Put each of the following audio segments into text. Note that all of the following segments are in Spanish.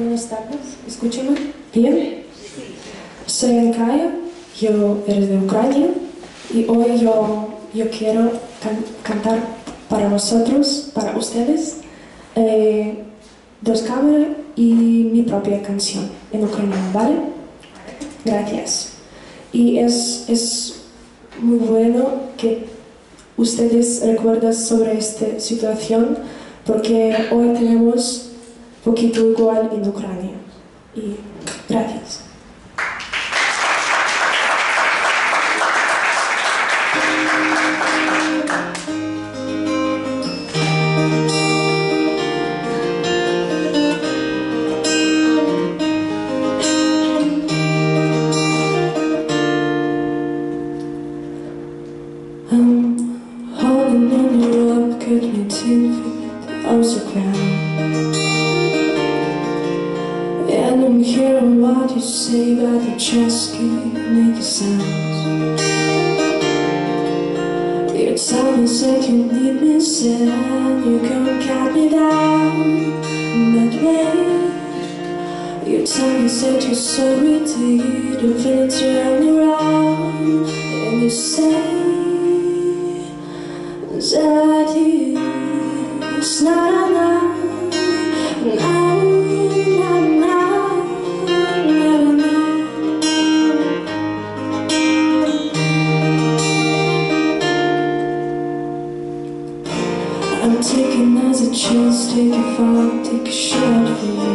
Buenas tardes, ¿escúchame? ¿Bien? Soy Ankaya, yo eres de Ucrania y hoy yo quiero cantar para vosotros, para ustedes, dos covers y mi propia canción en ucraniano, ¿vale? Gracias. Y es muy bueno que ustedes recuerden sobre esta situación porque hoy tenemos poquito igual en Ucrania. Y gracias. Holding on your rope, cut me 10 feet off the ground. And I'm hearing what you say, but you just keep making sounds. You tell me that you need me, said you can't cut me down that way. You tell me that you're sorry, you don't feel it turn around. And you say that it's not enough. No, no, no, no, no. I'm taking as a chance, take a fall, take a shot for you.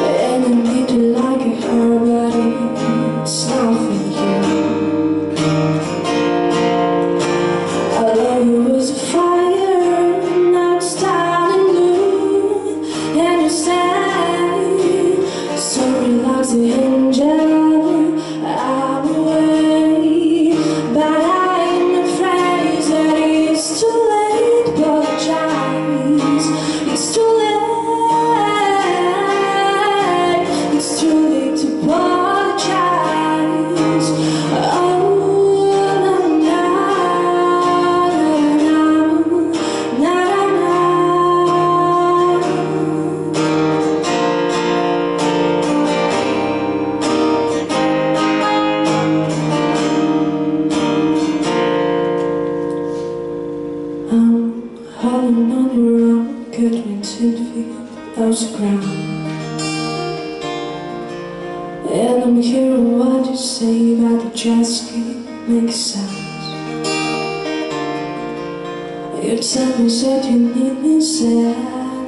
And I need you like a her, but it's not for you. The angel, I'm away, but I'm afraid that it's too late. Apologize, it's too late. It's too late to apologize. Oh, no, no, no, no, no. Holding on your own, cut me 10 feet off the ground. And I'm hearing what you say, but you just can't make sense. You tell me that you need me, said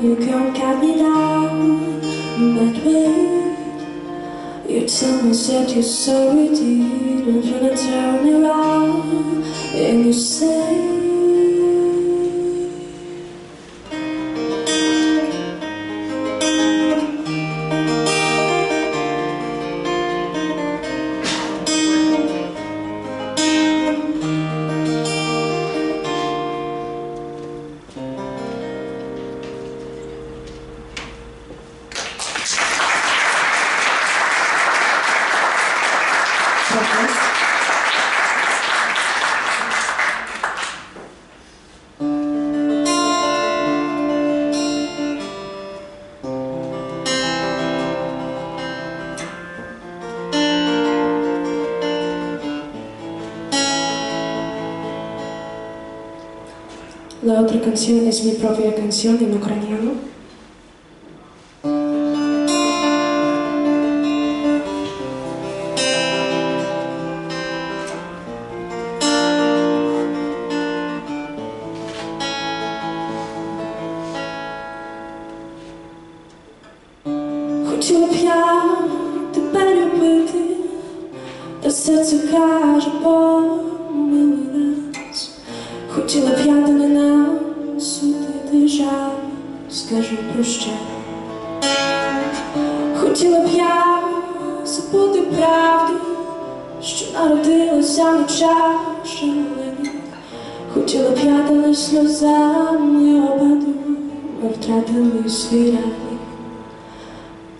you can't cut me down that way. You tell me that you're sorry, you don't wanna turn around. And you say la otra canción es mi propia canción en ucraniano. Хотіла б я тебе любити, та серце каже помилуй нас. Хотіла б я до нас судити жаль, скажи прощай. Хотіла б я забути правду, що народилася на чаші. Хотіла б я, але сльозами обаду ми втратили свій рай.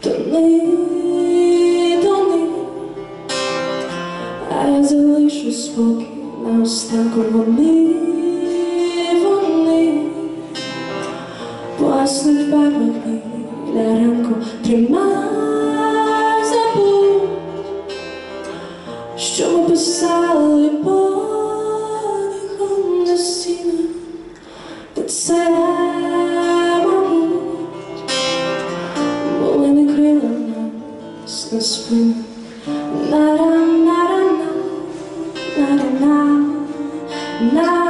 Тони, а я залишу спокій на останку вони. Гаснуть барви біля ранку, тримай забудь, що ми писали подихом на стінах, та це, мабуть, були не крила нас на спину. На-ра-на-ра-на, на-ра-на, на.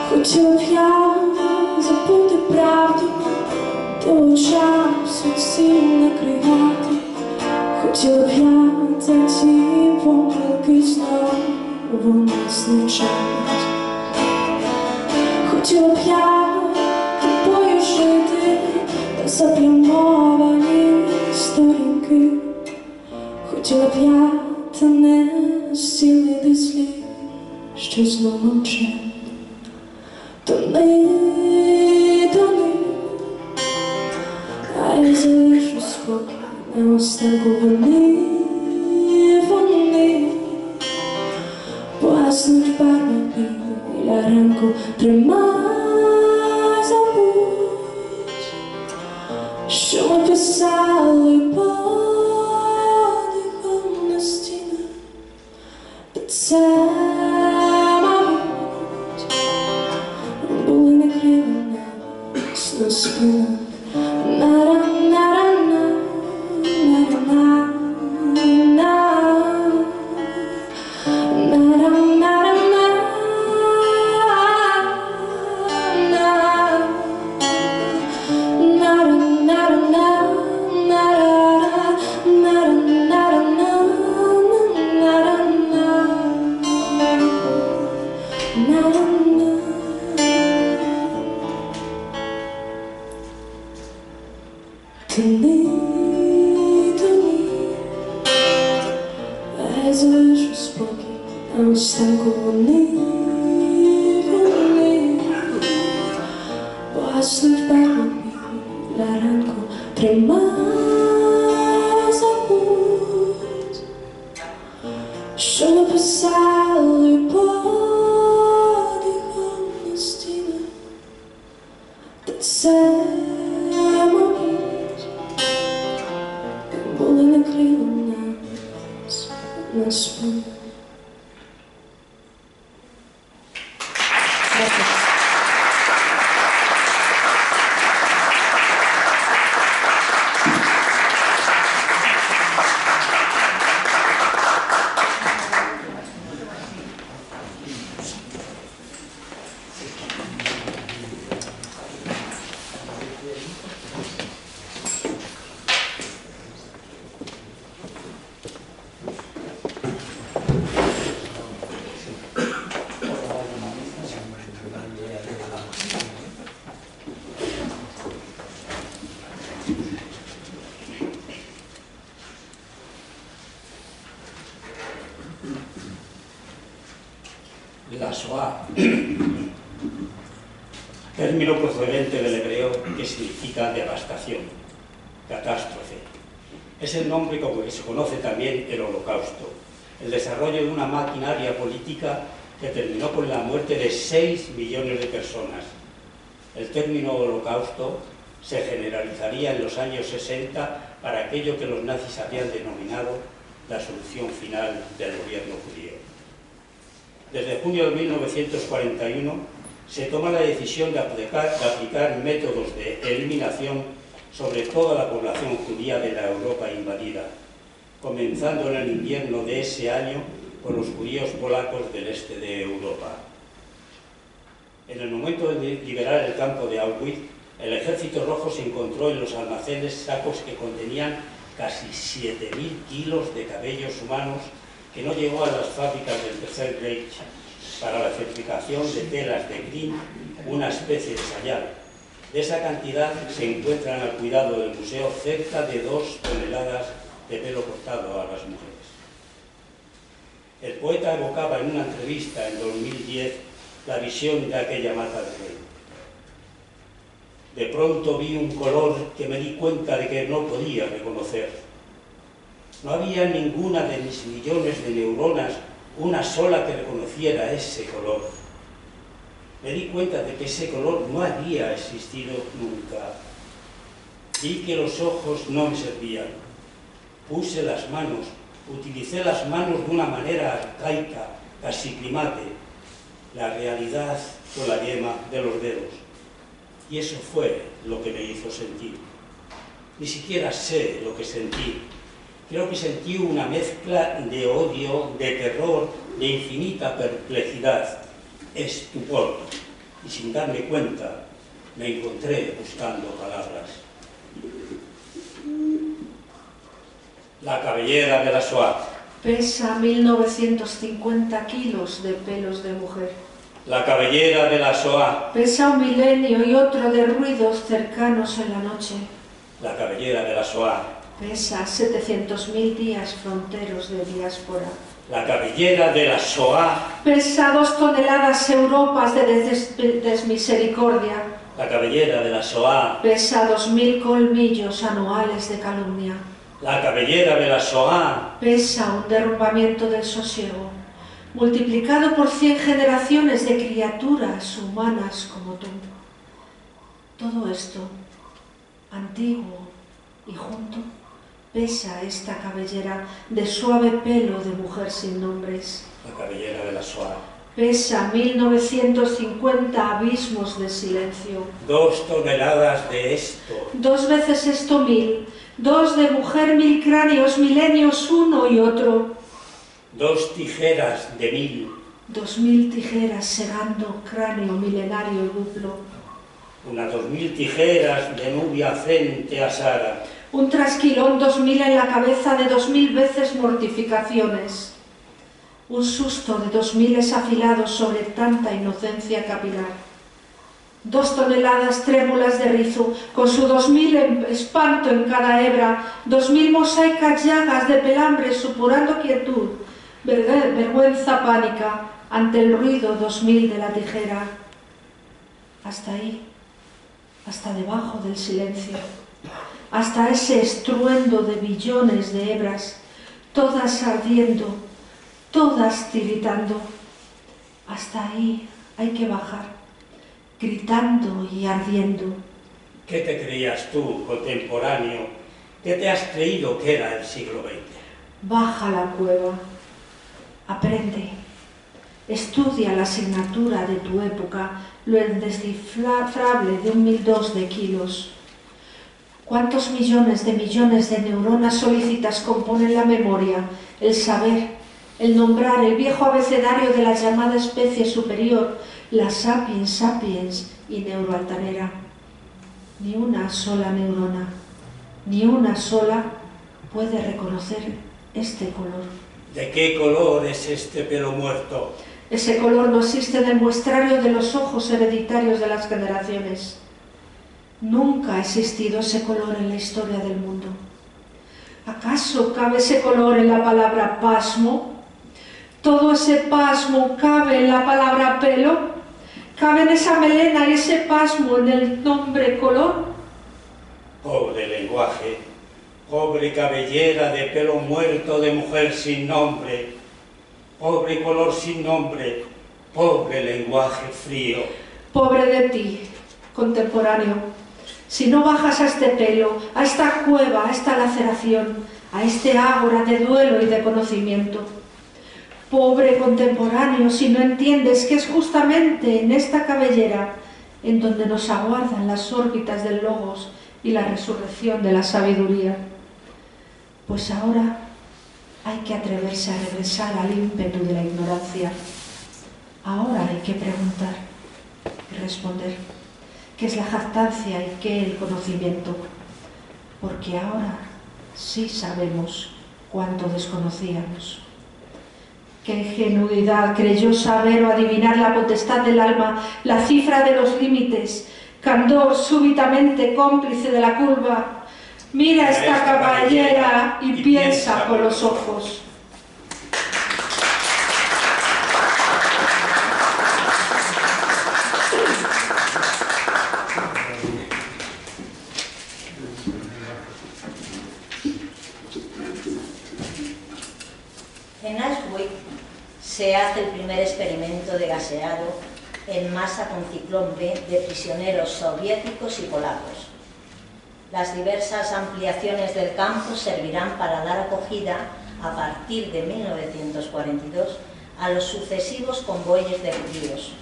Хотіла б я забути правду, того часу всім накривати. Хотіла б я за ті помилки знову нас не чекати. Хотіла б я тобою жити та заплямовані сторінки. Хотіла б я та не зцілити слів, що знову мовчать. Тони, а я залишу спокій на останку. Вони погаснуть барви біля ранку. Тримай забудь, що ми писали подихом на стінах, та це, були не крила нас на спинах. На-ра-на-ра-на, на-ра-на, на. На-ра-на-ра-на, на. На-ра-на-ра-на, на-ра-ра, на-ра-на-ра-на, на-ра-на, на-ра-на. Тони, а я залишу спокій на останку. Вони погаснуть барви біля ранку. Тримай забудь, що ми писали подихом на стінах, та це, були не крила нас на спину. La Shoah, término procedente del hebreo que significa devastación, catástrofe. Es el nombre con el que se conoce también el Holocausto, el desarrollo de una maquinaria política que terminó con la muerte de 6 millones de personas. El término Holocausto se generalizaría en los años 60 para aquello que los nazis habían denominado la solución final del gobierno judío. Desde junio de 1941 se toma la decisión de aplicar métodos de eliminación sobre toda la población judía de la Europa invadida, comenzando en el invierno de ese año por los judíos polacos del este de Europa. En el momento de liberar el campo de Auschwitz, el Ejército Rojo se encontró en los almacenes sacos que contenían casi 7.000 kilos de cabellos humanos que no llegó a las fábricas del Tercer Reich para la certificación de telas de crin, una especie de sayal. De esa cantidad se encuentran al cuidado del museo cerca de 2 toneladas de pelo cortado a las mujeres. El poeta evocaba en una entrevista en 2010 la visión de aquella mata de rey. De pronto vi un color que me di cuenta de que no podía reconocer. No había ninguna de mis millones de neuronas una sola que reconociera ese color. Me di cuenta de que ese color no había existido nunca. Vi que los ojos no me servían. Puse las manos, utilicé las manos de una manera arcaica, casi primate, la realidad con la yema de los dedos. Y eso fue lo que me hizo sentir. Ni siquiera sé lo que sentí. Creo que sentí una mezcla de odio, de terror, de infinita perplejidad, estupor. Y sin darme cuenta, me encontré buscando palabras. La cabellera de la Shoah. Pesa 1950 kilos de pelos de mujer. La cabellera de la Shoah. Pesa 1 milenio y otro de ruidos cercanos en la noche. La cabellera de la Shoah. Pesa 700.000 días fronteros de diáspora. La cabellera de la Shoah. Pesa 2 toneladas Europas de desmisericordia. La cabellera de la Shoah. Pesa 2000 colmillos anuales de calumnia. La cabellera de la Shoah. Pesa un derrumbamiento del sosiego, multiplicado por 100 generaciones de criaturas humanas como tú. Todo esto, antiguo y junto, pesa esta cabellera de suave pelo de mujer sin nombres. La cabellera de la Shoah. Pesa 1950 abismos de silencio. 2 toneladas de esto. 2 veces esto 1000. 2 de mujer 1000 cráneos, milenios uno y otro. 2 tijeras de 1000. 2000 tijeras segando cráneo milenario y duplo. Unas 2000 tijeras de Nubia frente a Sara. Un trasquilón 2000 en la cabeza de 2000 veces mortificaciones. Un susto de 2000 afilados sobre tanta inocencia capilar. 2 toneladas trémulas de rizo, con su 2000 espanto en cada hebra, 2000 mosaicas llagas de pelambre supurando quietud, vergüenza pánica ante el ruido 2000 de la tijera. Hasta ahí, hasta debajo del silencio, hasta ese estruendo de billones de hebras, todas ardiendo, todas tiritando. Hasta ahí hay que bajar, gritando y ardiendo. ¿Qué te creías tú, contemporáneo? ¿Qué te has creído que era el siglo XX? Baja la cueva, aprende, estudia la asignatura de tu época, lo indescifrable de 1002 de kilos. ¿Cuántos millones de neuronas solícitas componen la memoria, el saber, el nombrar, el viejo abecedario de la llamada especie superior, la sapiens sapiens y neuroaltanera? Ni una sola neurona, ni una sola puede reconocer este color. ¿De qué color es este pelo muerto? Ese color no existe en el muestrario de los ojos hereditarios de las generaciones. Nunca ha existido ese color en la historia del mundo. ¿Acaso cabe ese color en la palabra pasmo? ¿Todo ese pasmo cabe en la palabra pelo? ¿Cabe en esa melena y ese pasmo en el nombre color? Pobre lenguaje, pobre cabellera de pelo muerto de mujer sin nombre, pobre color sin nombre, pobre lenguaje frío. Pobre de ti, contemporáneo, si no bajas a este pelo, a esta cueva, a esta laceración, a este ágora de duelo y de conocimiento. Pobre contemporáneo, si no entiendes que es justamente en esta cabellera en donde nos aguardan las órbitas del logos y la resurrección de la sabiduría. Pues ahora hay que atreverse a regresar al ímpetu de la ignorancia. Ahora hay que preguntar y responder qué es la jactancia y qué el conocimiento, porque ahora sí sabemos cuánto desconocíamos. ¿Qué ingenuidad creyó saber o adivinar la potestad del alma, la cifra de los límites? Candor súbitamente cómplice de la curva. Mira esta caballera y piensa con los ojos. En Auschwitz se hace el primer experimento de gaseado en masa con ciclón B de prisioneros soviéticos y polacos. Las diversas ampliaciones del campo servirán para dar acogida, a partir de 1942, a los sucesivos convoyes de judíos.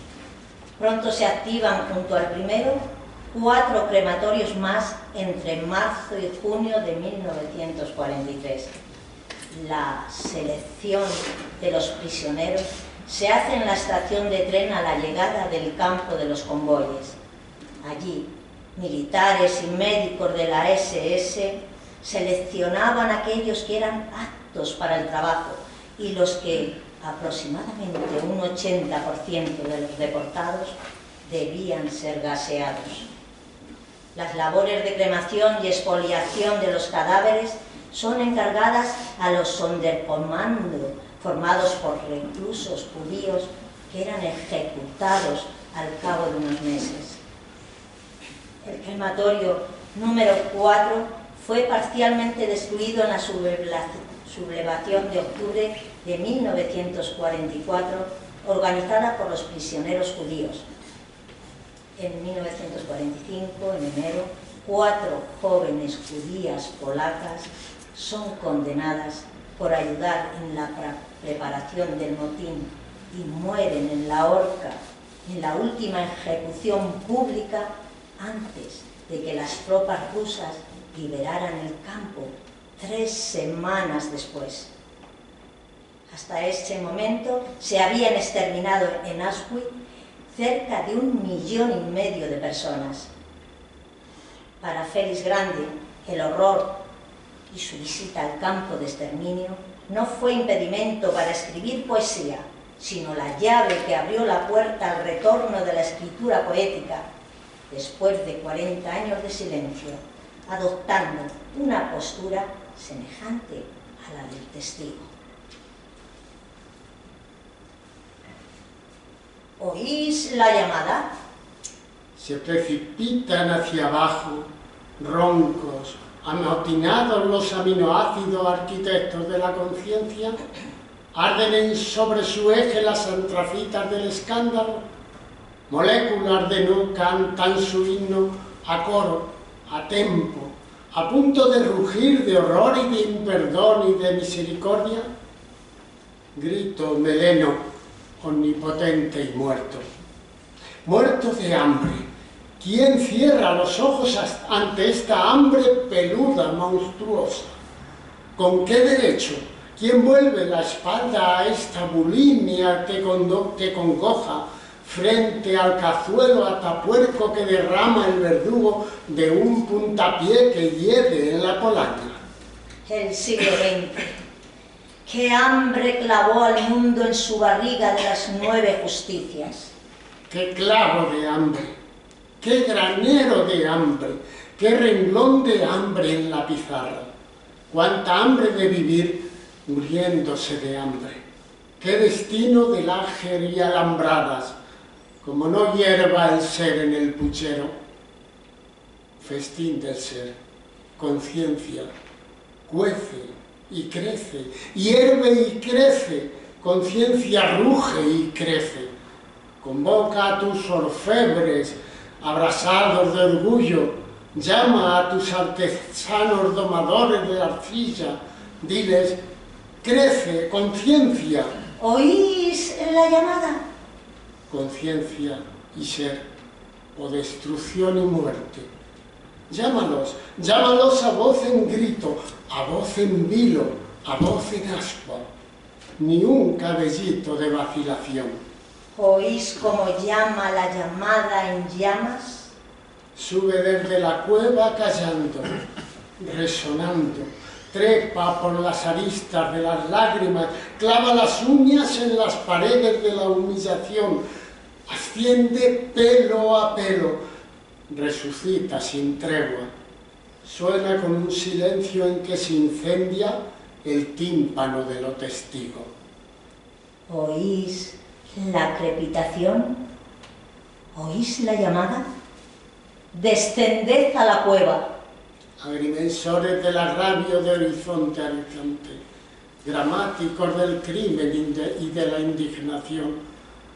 Pronto se activan junto al primero 4 crematorios más entre marzo y junio de 1943. La selección de los prisioneros se hace en la estación de tren a la llegada del campo de los convoyes. Allí, militares y médicos de la SS seleccionaban aquellos que eran aptos para el trabajo y los que, aproximadamente un 80% de los deportados, debían ser gaseados. Las labores de cremación y expoliación de los cadáveres son encargadas a los Sonderkommando, formados por reclusos judíos que eran ejecutados al cabo de unos meses. El crematorio número 4 fue parcialmente destruido en la sublevación de octubre de 1944, organizada por los prisioneros judíos. En 1945, en enero, 4 jóvenes judías polacas son condenadas por ayudar en la preparación del motín y mueren en la horca, en la última ejecución pública antes de que las tropas rusas liberaran el campo 3 semanas después. Hasta ese momento se habían exterminado en Auschwitz cerca de 1,5 millones de personas. Para Félix Grande, el horror y su visita al campo de exterminio no fue impedimento para escribir poesía, sino la llave que abrió la puerta al retorno de la escritura poética, después de 40 años de silencio, adoptando una postura semejante a la del testigo. ¿Oís la llamada? Se precipitan hacia abajo, roncos, amotinados los aminoácidos arquitectos de la conciencia, arden sobre su eje las antracitas del escándalo, moléculas de no cantan su himno a coro, a tempo, a punto de rugir de horror y de imperdón y de misericordia. Grito meleno, omnipotente y muerto. Muerto de hambre. ¿Quién cierra los ojos ante esta hambre peluda, monstruosa? ¿Con qué derecho? ¿Quién vuelve la espalda a esta bulimia que congoja frente al cazuelo atapuerco que derrama el verdugo de un puntapié que hiede en la polacna? El siglo XX. ¿Qué hambre clavó al mundo en su barriga de las 9 justicias? ¡Qué clavo de hambre! ¡Qué granero de hambre! ¡Qué renglón de hambre en la pizarra! ¡Cuánta hambre de vivir muriéndose de hambre! ¡Qué destino de láger y alambradas! Como no hierva el ser en el puchero. Festín del ser, conciencia, cuece y crece, hierve y crece, conciencia ruge y crece. Convoca a tus orfebres, abrasados de orgullo, llama a tus artesanos domadores de arcilla, diles, crece, conciencia. ¿Oís la llamada? Conciencia y ser, o destrucción y muerte. Llámalos, llámalos a voz en grito, a voz en vilo, a voz en ascua. Ni un cabellito de vacilación. ¿Oís cómo llama la llamada en llamas? Sube desde la cueva callando, resonando, trepa por las aristas de las lágrimas, clava las uñas en las paredes de la humillación, asciende pelo a pelo, resucita sin tregua, suena con un silencio en que se incendia el tímpano de lo testigo. ¿Oís la crepitación? ¿Oís la llamada? Descended a la cueva. Agrimensores del agravio de horizonte a horizonte, gramáticos del crimen y de la indignación,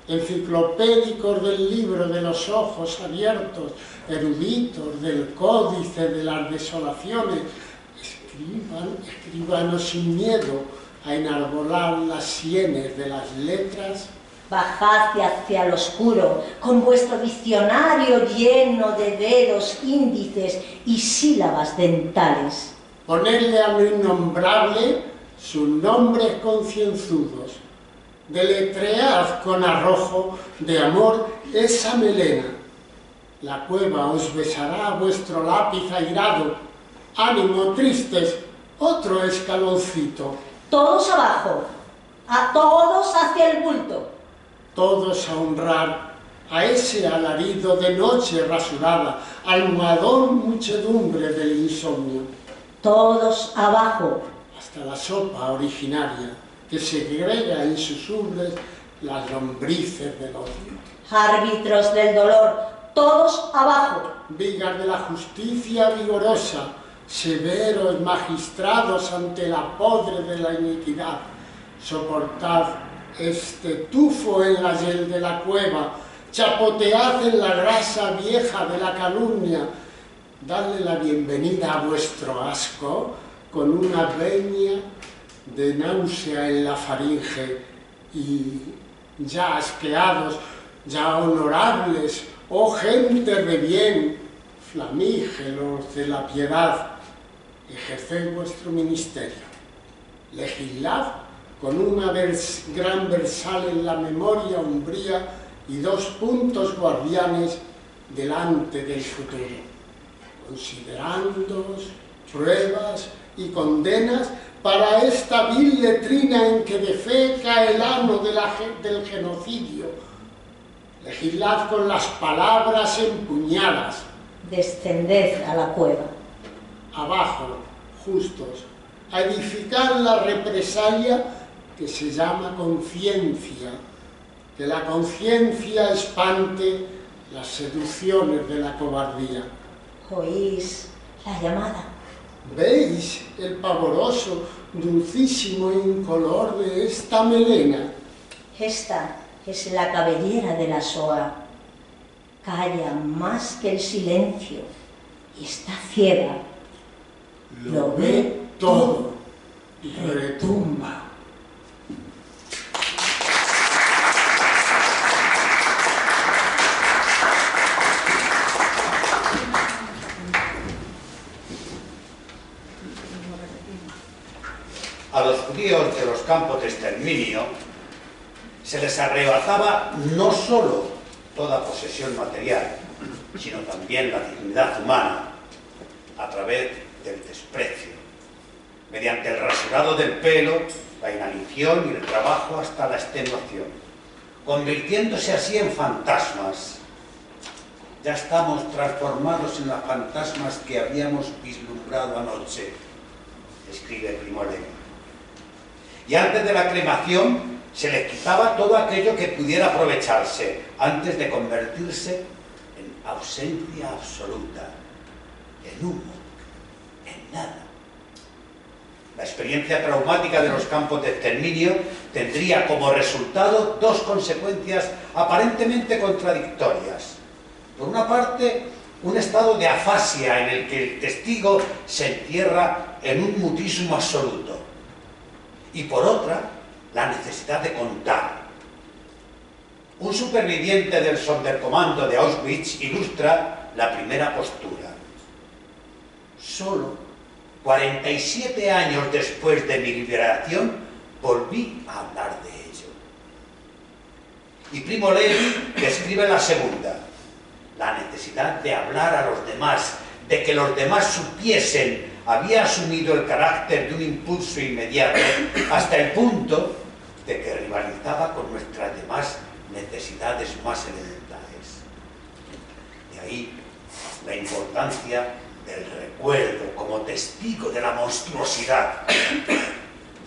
enciclopédicos del libro de los ojos abiertos, eruditos del códice de las desolaciones, escribanos sin miedo a enarbolar las sienes de las letras. Bajad hacia el oscuro, con vuestro diccionario lleno de dedos, índices y sílabas dentales. Ponedle a lo innombrable sus nombres concienzudos. Deletread con arrojo de amor esa melena. La cueva os besará vuestro lápiz airado. Ánimo, tristes, otro escaloncito. Todos abajo, a todos hacia el bulto. Todos a honrar a ese alarido de noche rasurada, almohadón muchedumbre del insomnio. Todos abajo. Hasta la sopa originaria, que segrega en sus ubres las lombrices del odio. Árbitros del dolor, todos abajo. Vigas de la justicia vigorosa, severos magistrados ante la podre de la iniquidad, soportad este tufo en la hiel de la cueva, chapotead en la grasa vieja de la calumnia, dadle la bienvenida a vuestro asco con una venia de náusea en la faringe, y ya asqueados, ya honorables, oh gente de bien, flamígeros de la piedad, ejerced vuestro ministerio, legislad con una gran versal en la memoria umbría y 2 puntos guardianes delante del futuro, considerándoos pruebas y condenas para esta vil letrina en que defeca el ano del genocidio. Legislad con las palabras empuñadas. Descended a la cueva. Abajo, justos, a edificar la represalia que se llama conciencia, que la conciencia espante las seducciones de la cobardía. ¿Oís la llamada? ¿Veis el pavoroso, dulcísimo incolor de esta melena? Esta es la cabellera de la Shoah. Calla más que el silencio y está ciega. Lo ve todo y retumba. A los judíos de los campos de exterminio se les arrebataba no solo toda posesión material, sino también la dignidad humana a través del desprecio, mediante el rasurado del pelo, la inanición y el trabajo hasta la extenuación, convirtiéndose así en fantasmas. Ya estamos transformados en los fantasmas que habíamos vislumbrado anoche, escribe Primo Levi. Y antes de la cremación se les quitaba todo aquello que pudiera aprovecharse, antes de convertirse en ausencia absoluta, en humo, en nada. La experiencia traumática de los campos de exterminio tendría como resultado 2 consecuencias aparentemente contradictorias. Por una parte, un estado de afasia en el que el testigo se entierra en un mutismo absoluto. Y por otra, la necesidad de contar. Un superviviente del Sonderkommando de Auschwitz ilustra la primera postura. Solo 47 años después de mi liberación, volví a hablar de ello. Y Primo Levi describe la segunda, la necesidad de hablar a los demás, de que los demás supiesen. Había asumido el carácter de un impulso inmediato hasta el punto de que rivalizaba con nuestras demás necesidades más elementales. De ahí la importancia del recuerdo como testigo de la monstruosidad,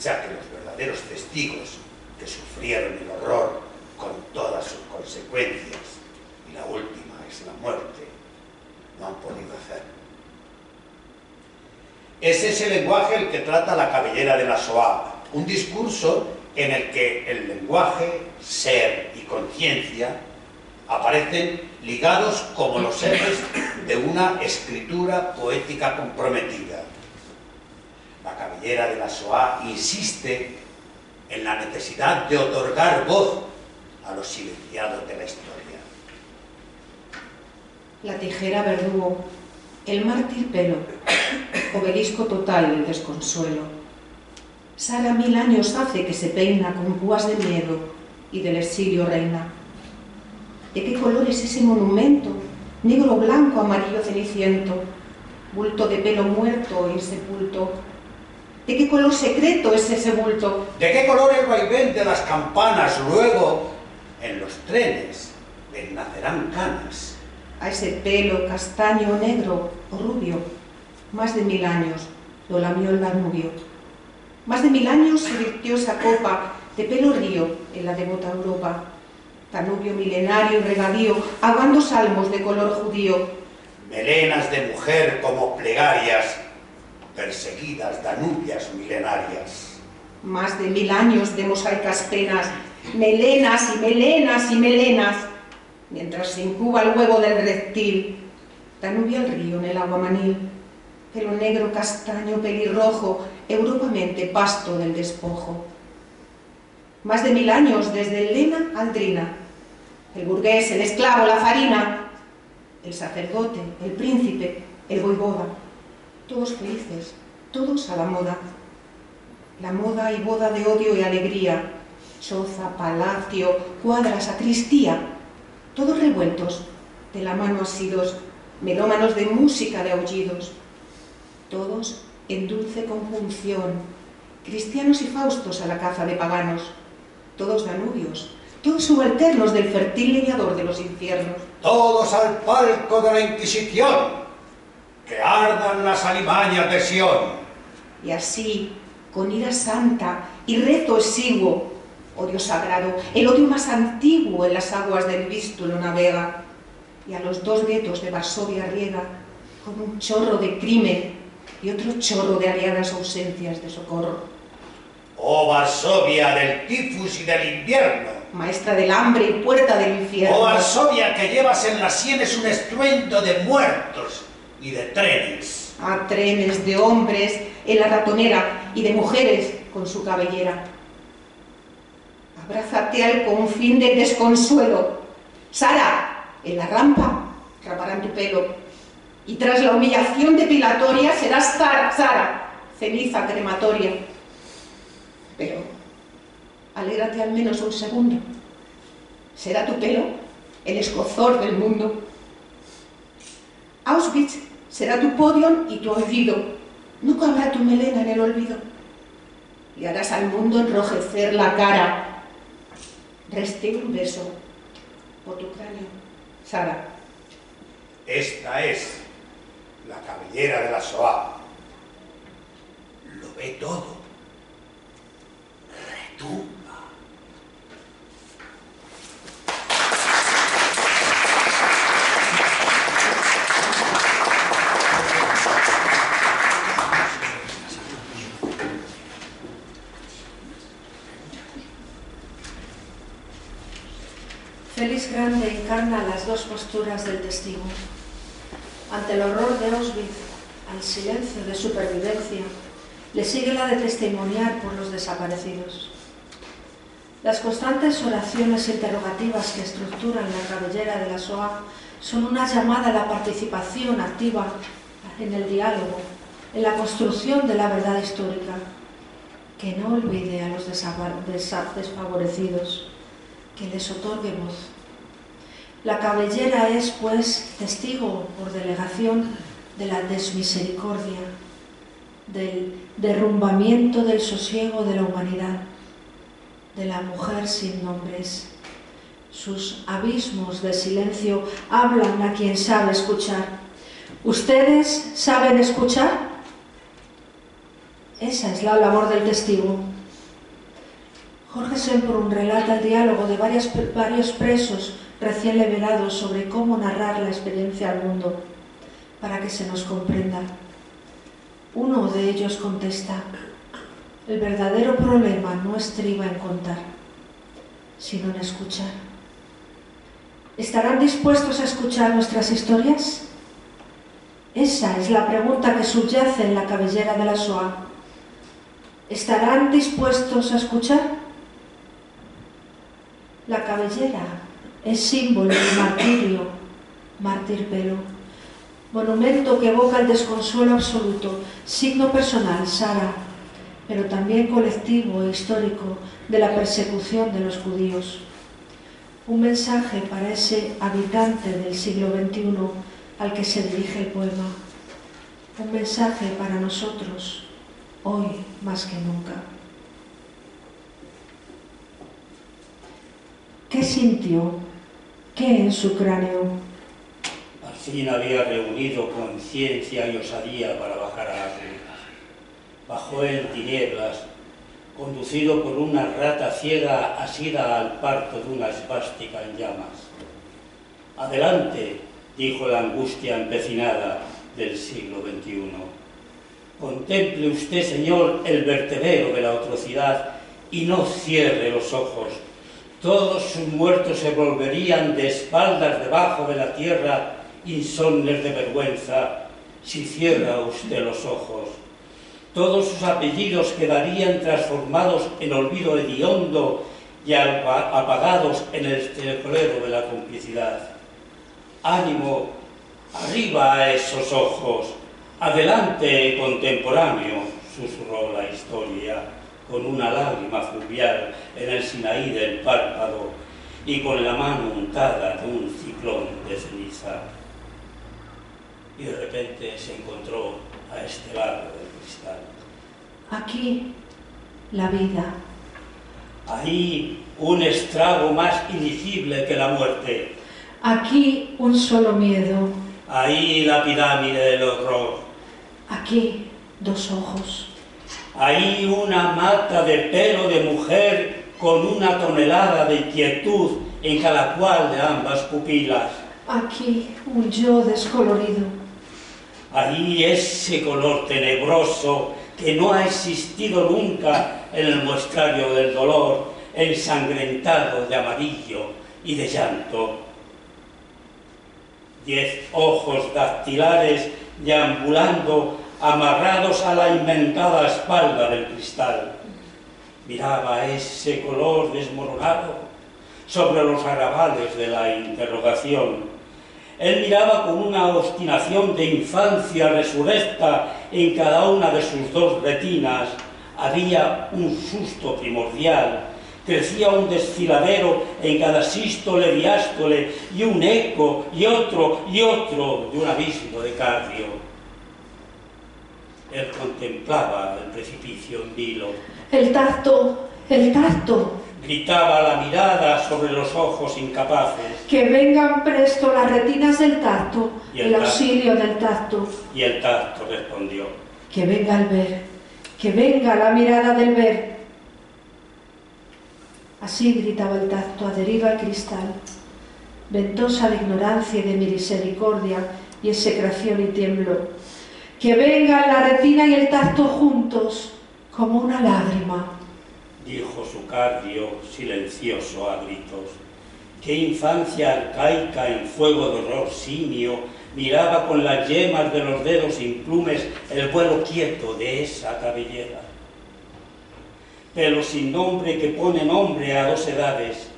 ya que los verdaderos testigos que sufrieron el horror con todas sus consecuencias, y la última es la muerte, no han podido hacerlo. Es ese lenguaje el que trata la cabellera de la Shoah, Un discurso en el que el lenguaje, ser y conciencia aparecen ligados como los ejes de una escritura poética comprometida. La cabellera de la Shoah insiste en la necesidad de otorgar voz a los silenciados de la historia. La tijera verdugo, el mártir pelo, obelisco total del desconsuelo. Sara 1000 años hace que se peina con púas de miedo y del exilio reina. ¿De qué color es ese monumento? Negro, blanco, amarillo, ceniciento, bulto de pelo muerto, insepulto. ¿De qué color secreto es ese bulto? ¿De qué color el vaivén de las campanas? Luego, en los trenes, les nacerán canas. A ese pelo castaño, negro o rubio, más de 1000 años lo lamió el Danubio. Más de 1000 años se virtió esa copa de pelo río en la devota Europa. Danubio milenario y regadío, aguando salmos de color judío. Melenas de mujer como plegarias, perseguidas Danubias milenarias. Más de 1000 años de mosaicas penas, melenas y melenas y melenas, mientras se incuba el huevo del reptil. Danubio al río en el aguamanil, pelo negro, castaño, pelirrojo, europamente pasto del despojo. Más de 1000 años desde el Lena al Drina, el burgués, el esclavo, la farina, el sacerdote, el príncipe, el voivoda, todos felices, todos a la moda y boda de odio y alegría, choza, palacio, cuadra, sacristía, todos revueltos, de la mano asidos, melómanos de música de aullidos, todos en dulce conjunción, cristianos y faustos a la caza de paganos, todos danubios, todos subalternos del fértil leñador de los infiernos. Todos al palco de la Inquisición, que ardan las alimañas de Sion. Y así, con ira santa y reto exiguo, odio sagrado, el odio más antiguo en las aguas del Vístulo navega, y a los 2 guetos de Varsovia riega con un chorro de crimen y otro chorro de aliadas ausencias de socorro. Oh Varsovia del tifus y del invierno. Maestra del hambre y puerta del infierno. Oh Varsovia, que llevas en las sienes un estruendo de muertos y de trenes. A trenes de hombres en la ratonera y de mujeres con su cabellera. Abrázate al confín del desconsuelo. Sara, en la rampa raparán tu pelo. Y tras la humillación depilatoria serás Sara, ceniza crematoria. Pero alégrate al menos un segundo. Será tu pelo el escozor del mundo. Auschwitz será tu podio y tu olvido. No cabrá tu melena en el olvido. Y harás al mundo enrojecer la cara. Resté un beso por tu cráneo, Sara. Esta es la cabellera de la Shoah. Lo ve todo. Retumba. Félix Grande encarna las 2 posturas del testigo. Ante el horror de Auschwitz, al silencio de supervivencia, le sigue la de testimoniar por los desaparecidos. Las constantes oraciones interrogativas que estructuran la cabellera de la Shoah son una llamada a la participación activa en el diálogo, en la construcción de la verdad histórica, que no olvide a los desfavorecidos, que les otorgue voz. La cabellera es, pues, testigo por delegación de la desmisericordia, del derrumbamiento del sosiego de la humanidad, de la mujer sin nombres. Sus abismos de silencio hablan a quien sabe escuchar. ¿Ustedes saben escuchar? Esa es la labor del testigo. Jorge Semprún relata el diálogo de varios presos recién liberados sobre cómo narrar la experiencia al mundo, para que se nos comprenda. Uno de ellos contesta: El verdadero problema no estriba en contar, sino en escuchar. ¿Estarán dispuestos a escuchar nuestras historias? Esa es la pregunta que subyace en la cabellera de la Shoah. ¿Estarán dispuestos a escuchar? La cabellera es símbolo de martirio, mártir pelo, monumento que evoca el desconsuelo absoluto, signo personal, Sara, pero también colectivo e histórico de la persecución de los judíos. Un mensaje para ese habitante del siglo XXI al que se dirige el poema. Un mensaje para nosotros, hoy más que nunca. ¿Qué sintió? ¿Qué en su cráneo? Al fin había reunido conciencia y osadía para bajar a las ruinas. Bajó en tinieblas, conducido por una rata ciega asida al parto de una esvástica en llamas. «Adelante», dijo la angustia empecinada del siglo XXI. «Contemple usted, Señor, el vertedero de la atrocidad y no cierre los ojos. Todos sus muertos se volverían de espaldas debajo de la tierra, insomnes de vergüenza, si cierra usted los ojos. Todos sus apellidos quedarían transformados en olvido hediondo y apagados en el estecolero de la complicidad. Ánimo, arriba a esos ojos, adelante, contemporáneo», susurró la historia, con una lágrima fluvial en el Sinaí del párpado y con la mano untada de un ciclón de ceniza. Y de repente se encontró a este lado del cristal. Aquí, la vida. Ahí, un estrago más invisible que la muerte. Aquí, un solo miedo. Ahí, la pirámide del horror. Aquí, dos ojos. Ahí, una mata de pelo de mujer con una tonelada de inquietud en cada cual de ambas pupilas. Aquí, un yo descolorido. Ahí, ese color tenebroso que no ha existido nunca en el muestrario del dolor, ensangrentado de amarillo y de llanto. 10 ojos dactilares deambulando, amarrados a la inventada espalda del cristal. Miraba ese color desmoronado sobre los arrabales de la interrogación. Él miraba con una obstinación de infancia resurrecta en cada una de sus dos retinas. Había un susto primordial, crecía un desfiladero en cada sístole, diástole, y un eco, y otro de un abismo de cardio. Él contemplaba el precipicio en vilo. El tacto, el tacto. Gritaba la mirada sobre los ojos incapaces. Que vengan presto las retinas del tacto, Y el auxilio del tacto. Y el tacto respondió. Que venga el ver, que venga la mirada del ver. Así gritaba el tacto, adherido al cristal, ventosa de ignorancia y de misericordia y execración y tiemblo. Que vengan la retina y el tacto juntos, como una lágrima. Dijo su cardio silencioso a gritos. Qué infancia arcaica en fuego de horror simio miraba con las yemas de los dedos implumes el vuelo quieto de esa cabellera. Pelo sin nombre que pone nombre a dos edades,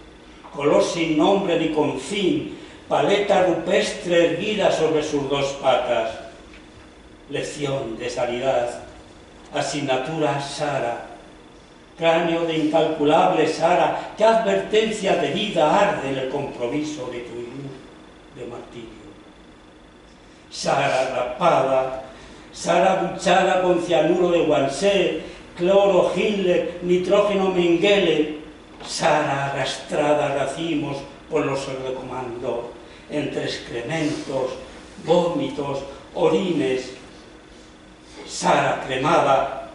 color sin nombre ni confín, paleta rupestre erguida sobre sus dos patas. Lección de sanidad, asignatura Sara, cráneo de incalculable Sara, qué advertencia de vida arde en el compromiso de tu luz de martirio. Sara rapada, Sara duchada con cianuro de Guansé, cloro Hitler, nitrógeno Mengele, Sara arrastrada a racimos por los sobrecomandos, entre excrementos, vómitos, orines. Sara cremada,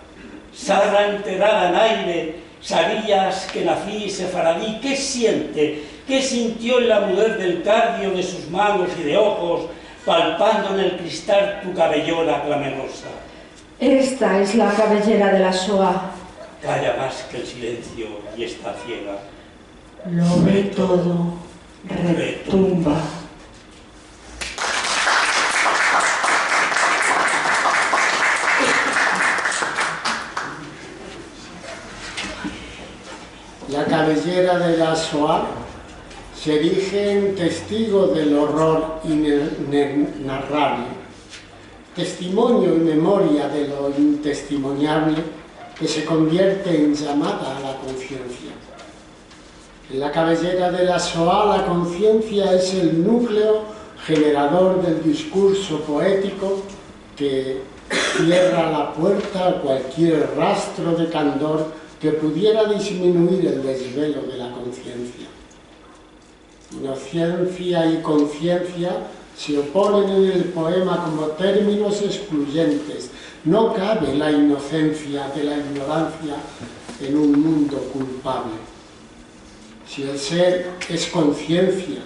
Sara enterrada en aire, Sarías que nací sefaradí, ¿qué siente? ¿Qué sintió en la mudez del cardio de sus manos y de ojos, palpando en el cristal tu cabellera clamorosa? Esta es la cabellera de la Shoah. calla más que el silencio y está ciega. Lo ve todo, retumba. La cabellera de la Shoah se erige en testigo del horror inenarrable, testimonio y memoria de lo intestimoniable que se convierte en llamada a la conciencia. En la cabellera de la Shoah la conciencia es el núcleo generador del discurso poético que cierra la puerta a cualquier rastro de candor que pudiera disminuir el desvelo de la conciencia. Inocencia y conciencia se oponen en el poema como términos excluyentes. No cabe la inocencia de la ignorancia en un mundo culpable. Si el ser es conciencia,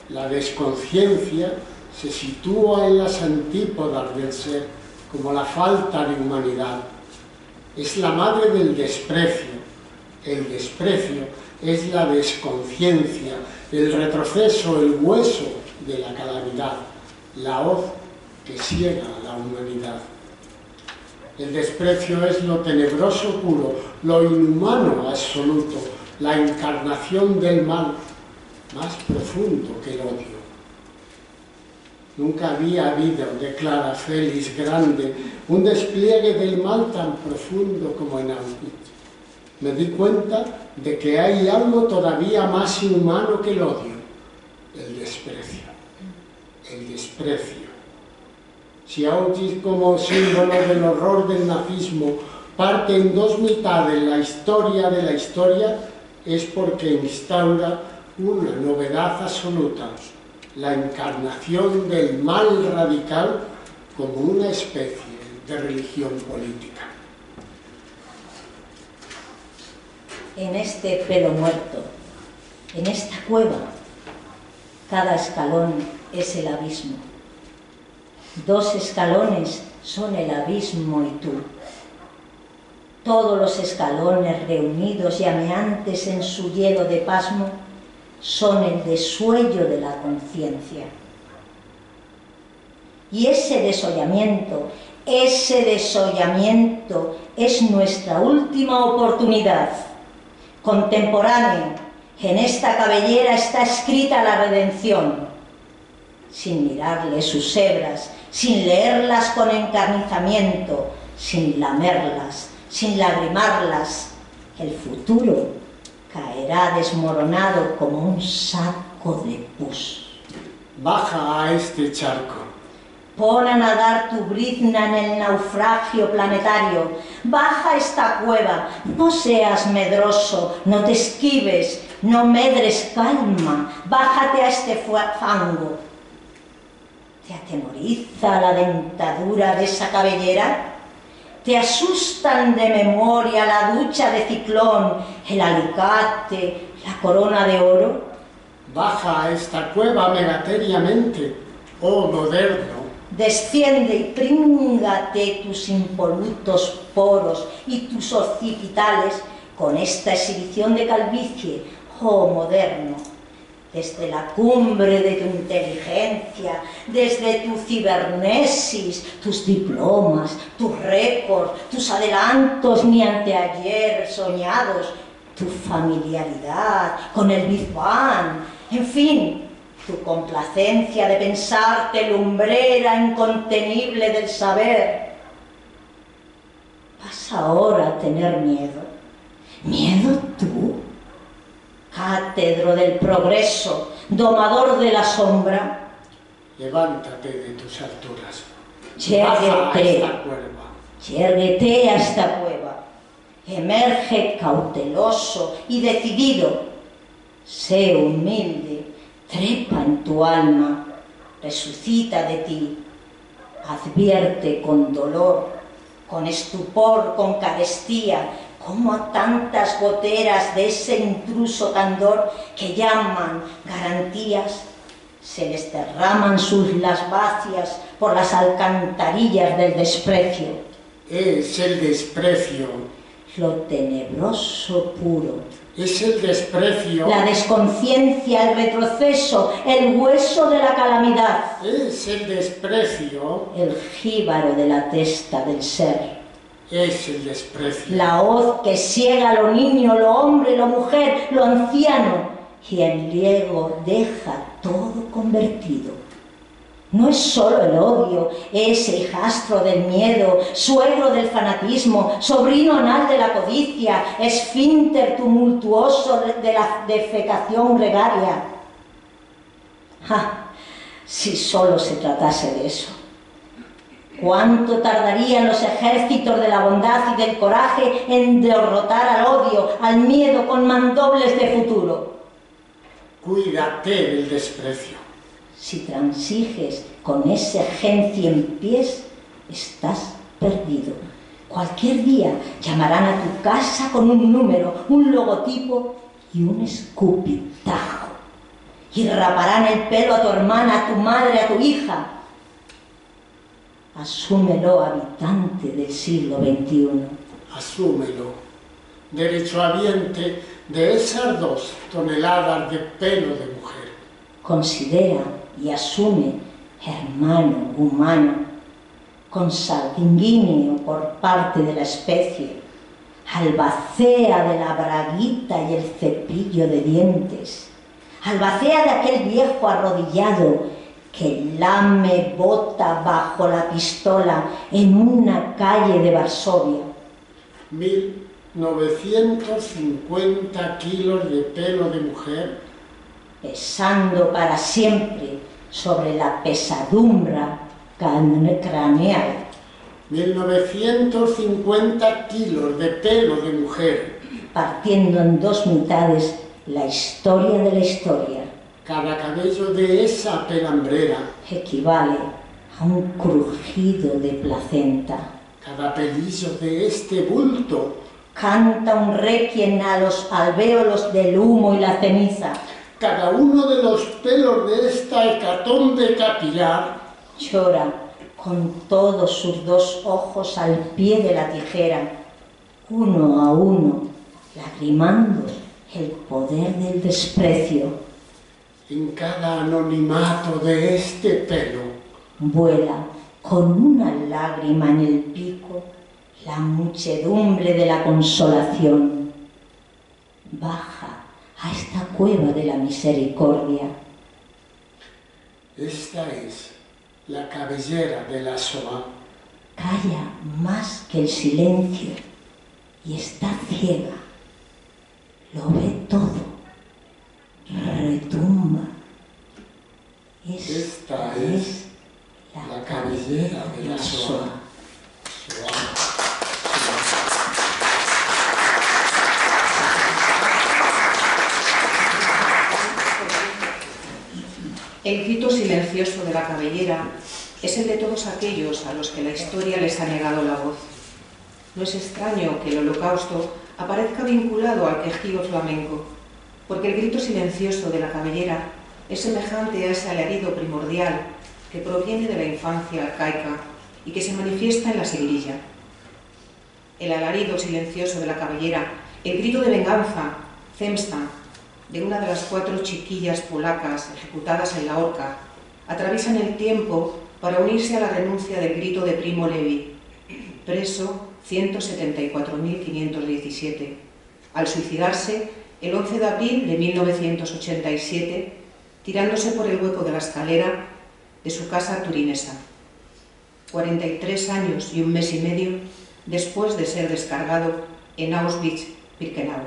la desconciencia se sitúa en las antípodas del ser, como la falta de humanidad. Es la madre del desprecio. El desprecio es la desconciencia, el retroceso, el hueso de la calamidad, la hoz que ciega a la humanidad. El desprecio es lo tenebroso puro, lo inhumano absoluto, la encarnación del mal más profundo que el odio. Nunca había habido, declara Félix Grande, un despliegue del mal tan profundo como en Auschwitz. Me di cuenta de que hay algo todavía más inhumano que el odio, el desprecio. El desprecio. Si Auschwitz, como símbolo del horror del nazismo, parte en dos mitades la historia de la historia, es porque instaura una novedad absoluta, la encarnación del mal radical como una especie de religión política. En este pelo muerto, en esta cueva, cada escalón es el abismo. 2 escalones son el abismo y tú. Todos los escalones reunidos llameantes en su hielo de pasmo son el desuello de la conciencia. Y ese desollamiento es nuestra última oportunidad. Contemporáneo, en esta cabellera está escrita la redención. Sin mirarle sus hebras, sin leerlas con encarnizamiento, sin lamerlas, sin lagrimarlas, el futuro caerá desmoronado como un saco de pus. Baja a este charco. Pon a nadar tu brizna en el naufragio planetario. Baja esta cueva. No seas medroso, no te esquives, no medres, calma. Bájate a este fango. ¿Te atemoriza la dentadura de esa cabellera? ¿Te asustan de memoria la ducha de ciclón, el alicate, la corona de oro? Baja a esta cueva megateriamente, oh moderno. Desciende y príngate tus impolutos poros y tus occipitales con esta exhibición de calvicie, oh moderno. Desde la cumbre de tu inteligencia, desde tu cibernesis, tus diplomas, tus récords, tus adelantos ni anteayer soñados, tu familiaridad con el Big Bang, en fin, tu complacencia de pensarte lumbrera incontenible del saber. ¿Vas ahora a tener miedo? ¿Miedo tú? Cátedro del progreso, domador de la sombra. Levántate de tus alturas. Yérguete a esta cueva. Emerge cauteloso y decidido. Sé humilde, trepa en tu alma, resucita de ti. Advierte con dolor, con estupor, con carestía, como a tantas goteras de ese intruso candor que llaman garantías, se les derraman sus lascivias por las alcantarillas del desprecio. Es el desprecio, lo tenebroso puro. Es el desprecio. La desconciencia, el retroceso, el hueso de la calamidad. Es el desprecio. El jíbaro de la testa del ser. Es el desprecio. La hoz que ciega lo niño, lo hombre, lo mujer, lo anciano, y en riego deja todo convertido. No es solo el odio, ese hijastro del miedo, suegro del fanatismo, sobrino anal de la codicia, esfínter tumultuoso de la defecación gregaria. ¡Ja! Si solo se tratase de eso. ¿Cuánto tardarían los ejércitos de la bondad y del coraje en derrotar al odio, al miedo con mandobles de futuro? Cuídate del desprecio. Si transiges con ese gen 100 pies, estás perdido. Cualquier día llamarán a tu casa con un número, un logotipo y un escupitajo. Y raparán el pelo a tu hermana, a tu madre, a tu hija. Asúmelo, habitante del siglo XXI. Asúmelo, derechohabiente de esas 2 toneladas de pelo de mujer. Considera y asume, hermano humano, consanguíneo por parte de la especie, albacea de la braguita y el cepillo de dientes, albacea de aquel viejo arrodillado que lame bota bajo la pistola en una calle de Varsovia. 1950 kilos de pelo de mujer, pesando para siempre sobre la pesadumbra craneal. 1950 kilos de pelo de mujer, partiendo en 2 mitades la historia de la historia. Cada cabello de esa pelambrera equivale a un crujido de placenta. Cada pelillo de este bulto canta un requiem a los alvéolos del humo y la ceniza. Cada uno de los pelos de esta hecatombe capilar llora con todos sus 2 ojos al pie de la tijera, uno a uno, lagrimando el poder del desprecio. En cada anonimato de este pelo vuela con una lágrima en el pico la muchedumbre de la consolación. Baja a esta cueva de la misericordia. Esta es la cabellera de la Shoah. Calla más que el silencio y está ciega. Lo ve todo. Retumba. Esta es la cabellera de la Shoah. El grito silencioso de la cabellera es el de todos aquellos a los que la historia les ha negado la voz. No es extraño que el Holocausto aparezca vinculado al quejido flamenco, porque el grito silencioso de la cabellera es semejante a ese alarido primordial que proviene de la infancia arcaica y que se manifiesta en la seguirilla. El alarido silencioso de la cabellera, el grito de venganza, zemsta, de una de las 4 chiquillas polacas ejecutadas en la horca, atraviesan el tiempo para unirse a la renuncia del grito de Primo Levi, preso 174.517, al suicidarse el 11 de abril de 1987, tirándose por el hueco de la escalera de su casa turinesa, 43 años y 1 mes y medio después de ser descargado en Auschwitz-Birkenau.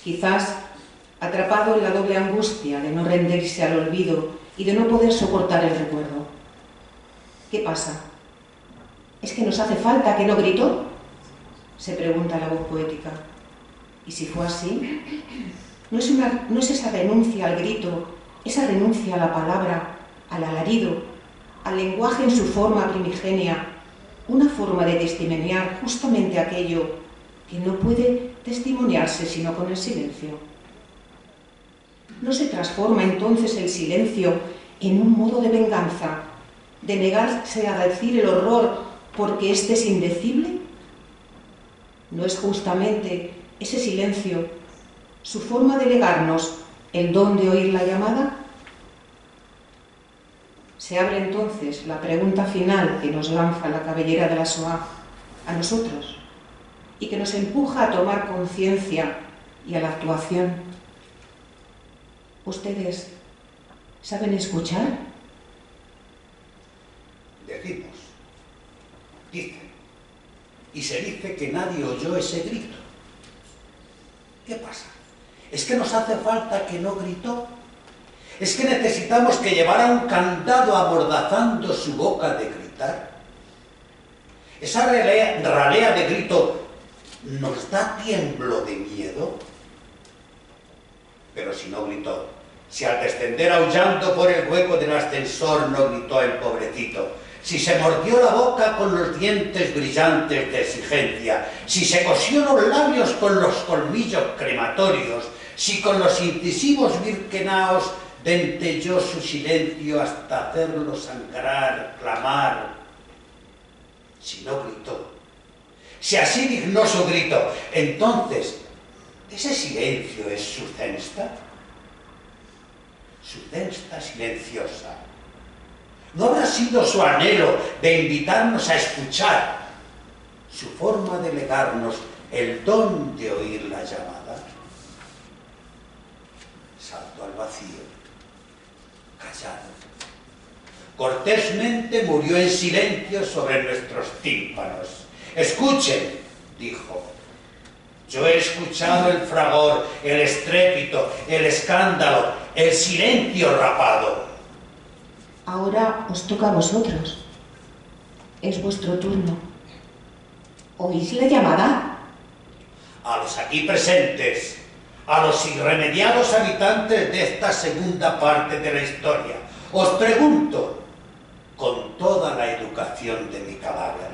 Quizás atrapado en la doble angustia de no rendirse al olvido y de no poder soportar el recuerdo. ¿Qué pasa? ¿Es que nos hace falta que no gritó? Se pregunta la voz poética. ¿Y si fue así? ¿No es esa renuncia al grito, esa renuncia a la palabra, al alarido, al lenguaje en su forma primigenia, una forma de testimoniar justamente aquello que no puede testimoniarse sino con el silencio? ¿No se transforma entonces el silencio en un modo de venganza, de negarse a decir el horror porque éste es indecible? ¿No es justamente ese silencio su forma de legarnos el don de oír la llamada? Se abre entonces la pregunta final que nos lanza la cabellera de la SOA a nosotros y que nos empuja a tomar conciencia y a la actuación. ¿Ustedes saben escuchar? Decimos, dicen, y se dice que nadie oyó ese grito. ¿Qué pasa? ¿Es que nos hace falta que no gritó? ¿Es que necesitamos que llevara un candado amordazando su boca de gritar? ¿Esa ralea de grito nos da tiemblo de miedo? Pero si no gritó, si al descender aullando por el hueco del ascensor no gritó el pobrecito, si se mordió la boca con los dientes brillantes de exigencia, si se cosió los labios con los colmillos crematorios, si con los incisivos virquenaos dentelló su silencio hasta hacerlo sangrar, clamar, si no gritó, si así dignó su grito, entonces, ¿ese silencio es su censta? Su censta silenciosa. ¿No habrá sido su anhelo de invitarnos a escuchar, su forma de legarnos el don de oír la llamada? Saltó al vacío, callado. Cortésmente murió en silencio sobre nuestros tímpanos. Escuchen, dijo. Yo he escuchado el fragor, el estrépito, el escándalo, el silencio rapado. Ahora os toca a vosotros. Es vuestro turno. ¿Oís la llamada? A los aquí presentes, a los irremediados habitantes de esta segunda parte de la historia, os pregunto, con toda la educación de mi cadáver,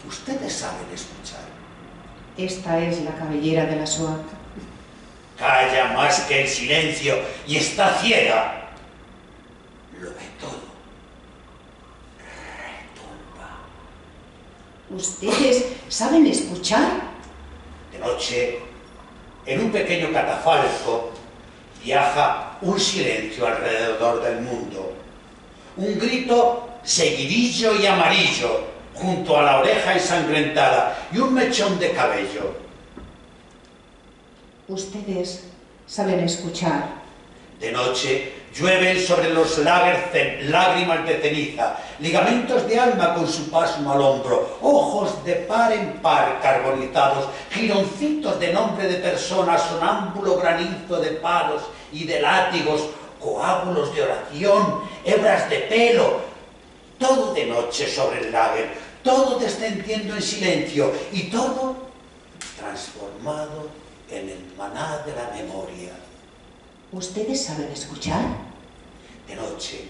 ¿ustedes saben escuchar? Esta es la cabellera de la SOA. Calla más que el silencio y está ciega. Lo ve todo. Retumba. ¿Ustedes saben escuchar? De noche, en un pequeño catafalco, viaja un silencio alrededor del mundo. Un grito seguidillo y amarillo, junto a la oreja ensangrentada y un mechón de cabello. ¿Ustedes saben escuchar? De noche llueven sobre los lágrimas de ceniza, ligamentos de alma con su pasmo al hombro, ojos de par en par carbonizados, gironcitos de nombre de personas, sonámbulo granizo de palos y de látigos, coágulos de oración, hebras de pelo, todo de noche sobre el lager, todo descendiendo en silencio y todo transformado en el maná de la memoria. ¿Ustedes saben escuchar? De noche,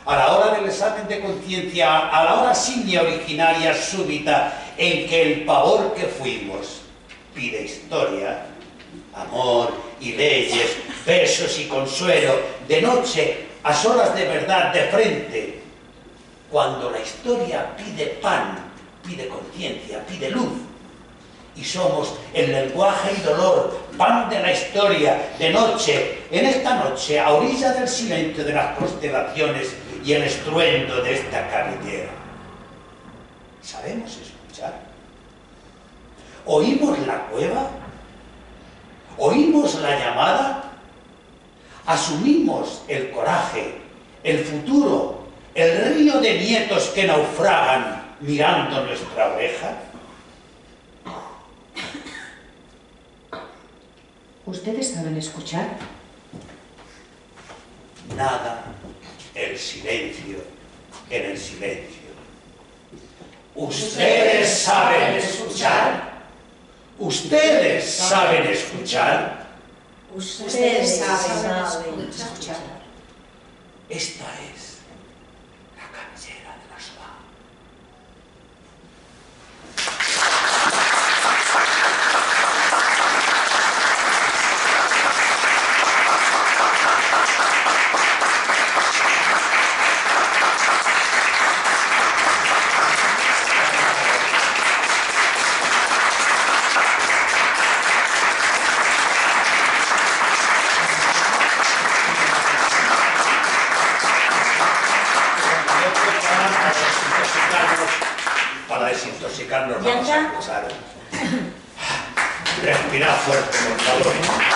a la hora del examen de conciencia, a la hora simia originaria súbita en que el pavor que fuimos pide historia, amor y leyes, besos y consuelo, de noche, a solas de verdad, de frente, cuando la historia pide pan, pide conciencia, pide luz, y somos el lenguaje y dolor, pan de la historia, de noche, en esta noche, a orilla del silencio de las constelaciones y el estruendo de esta cabellera. ¿Sabemos escuchar? ¿Oímos la cueva? ¿Oímos la llamada? ¿Asumimos el coraje, el futuro, el río de nietos que naufragan mirando nuestra oreja? ¿Ustedes saben escuchar? Nada, el silencio en el silencio. ¿Ustedes saben escuchar? ¿Ustedes saben escuchar? Ustedes saben escuchar. Esta es la cabellera de la SOA. confianza. Respirad fuerte, por favor.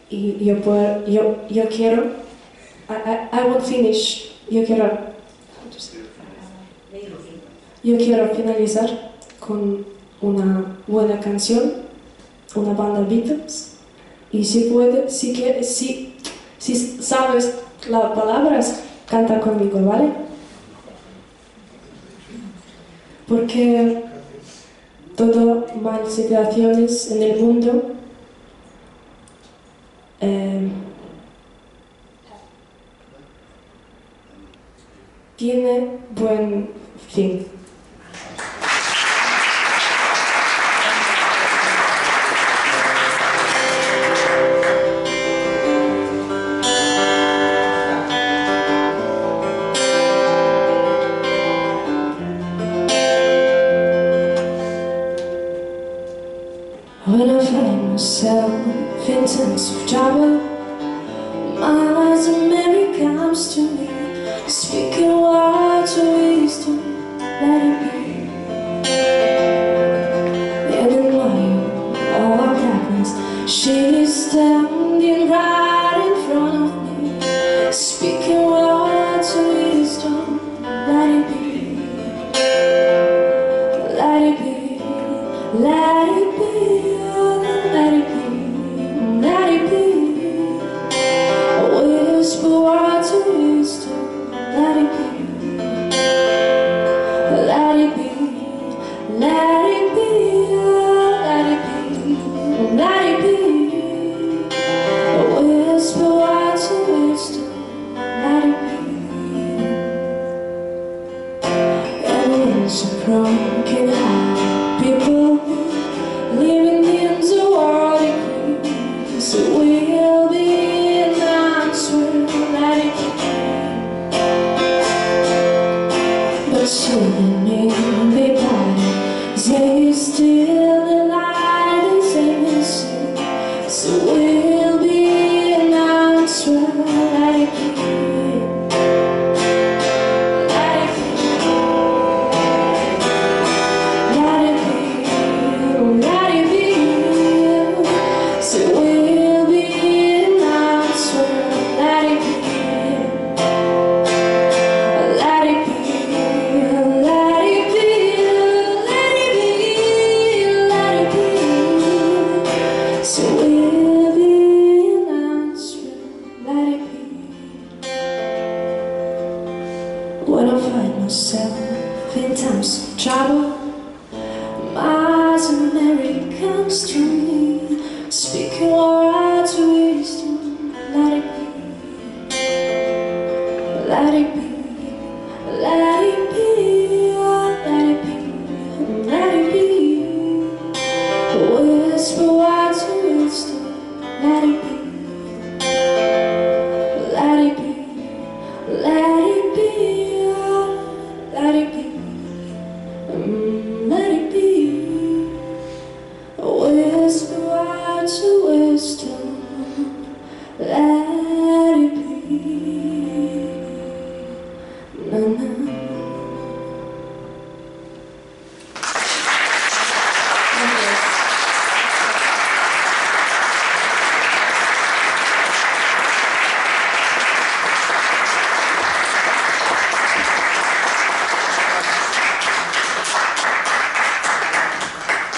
Y yo quiero, I won't finish, yo quiero finalizar con una buena canción, una banda Beatles, y si sabes las palabras, canta conmigo, ¿vale? Porque todas malas situaciones en el mundo tiene buen fin. When I find myself in times of trouble, my Mary comes to me, speaking words of wisdom, let it be. And in my all darkness, she is standing right in front of me, speaking words of wisdom, let it be. Let it be, let it be. Let it be, let it be. Whisper words of wisdom, let it be. Let it be, let it be, let it be, let it be. Whisper words of wisdom, let it be. And it's a broken heart, people living in the world decree, so we'll be an answer, let it be. But children in the body, they still the light is they will see, so we'll be an answer, let it be. When I find myself in times of trouble, my Mary comes to me, speaking words of wisdom, let it be. Let it be, let it be, let it be, let it be. Whisper words of wisdom, let it be. Let it be, let it be, let it be, let it be. Whisper words of wisdom, let it be. Na, na.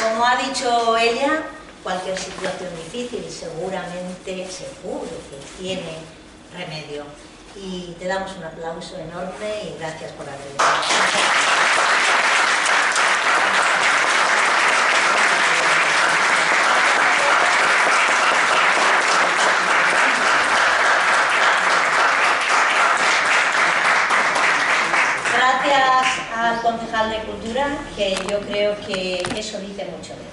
Como ha dicho ella, cualquier situación difícil seguro que tiene remedio. Y te damos un aplauso enorme y gracias por haber venido. Al concejal de Cultura, que yo creo que eso dice mucho de él.